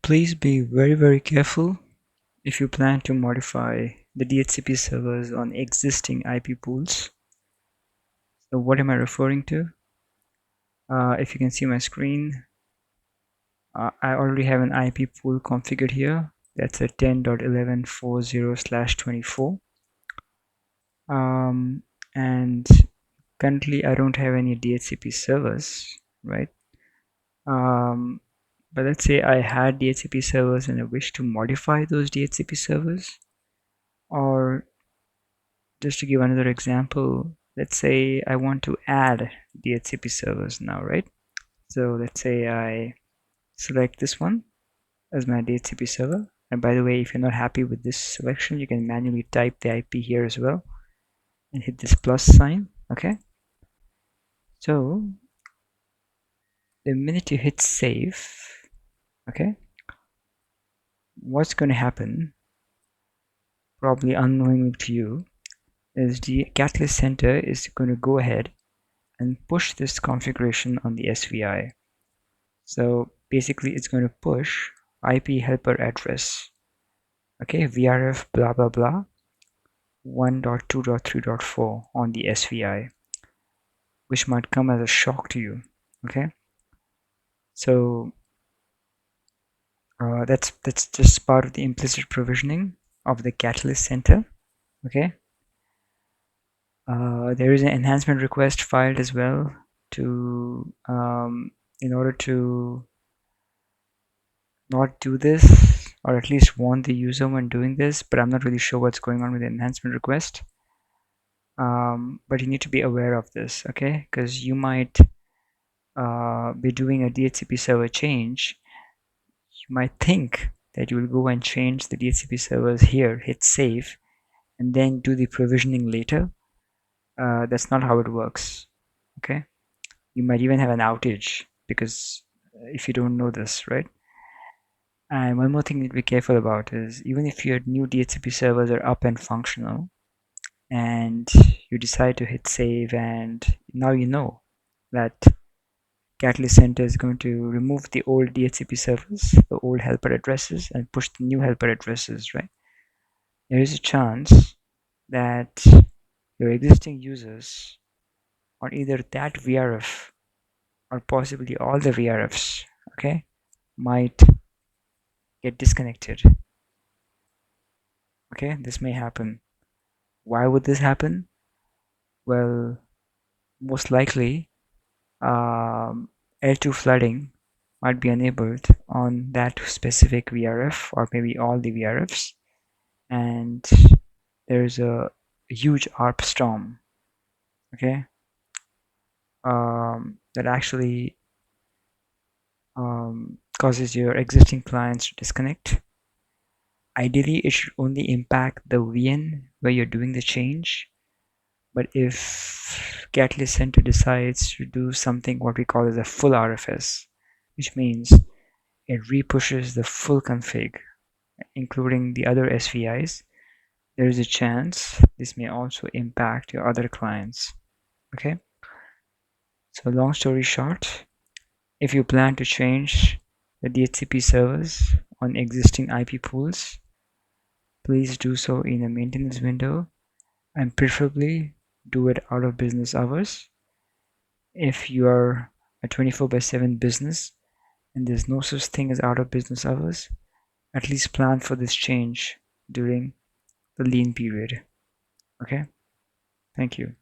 Please be very careful if you plan to modify the DHCP servers on existing IP pools. So what am I referring to? If you can see my screen, I already have an IP pool configured here. That's a 10.1140/24. And currently I don't have any DHCP servers, right? But let's say I had DHCP servers and I wish to modify those DHCP servers. Or just to give another example, let's say I want to add DHCP servers now, right? So let's say I select this one as my DHCP server. And by the way, if you're not happy with this selection, you can manually type the IP here as well and hit this plus sign. Okay. So the minute you hit save, okay, what's going to happen, probably unknowingly to you, is the Catalyst Center is going to go ahead and push this configuration on the SVI. So basically it's going to push IP helper address, okay, VRF blah blah blah 1.2.3.4 on the SVI, which might come as a shock to you. Okay, so that's just part of the implicit provisioning of the Catalyst Center. Okay, there is an enhancement request filed as well to in order to not do this, or at least warn the user when doing this, but I'm not really sure what's going on with the enhancement request. But you need to be aware of this, okay? Because you might be doing a DHCP server change. You might think that you will go and change the DHCP servers here, hit save, and then do the provisioning later. That's not how it works, okay? You might even have an outage because if you don't know this, right? And one more thing you need to be careful about is even if your new DHCP servers are up and functional and you decide to hit save, and now you know that Catalyst Center is going to remove the old DHCP servers, the old helper addresses, and push the new helper addresses, right? There is a chance that your existing users on either that VRF or possibly all the VRFs, okay, might get disconnected. Okay, this may happen. Why would this happen? Well, most likely L2 flooding might be enabled on that specific VRF or maybe all the VRFs, and there's a huge ARP storm, okay, that actually causes your existing clients to disconnect. Ideally, it should only impact the VN where you're doing the change. But if Catalyst Center decides to do something what we call as a full RFS, which means it repushes the full config, including the other SVIs, there is a chance this may also impact your other clients. Okay. So long story short, if you plan to change the DHCP servers on existing IP pools, please do so in a maintenance window and preferably do it out of business hours. If you are a 24/7 business and there's no such thing as out of business hours, at least plan for this change during the lean period. Okay, thank you.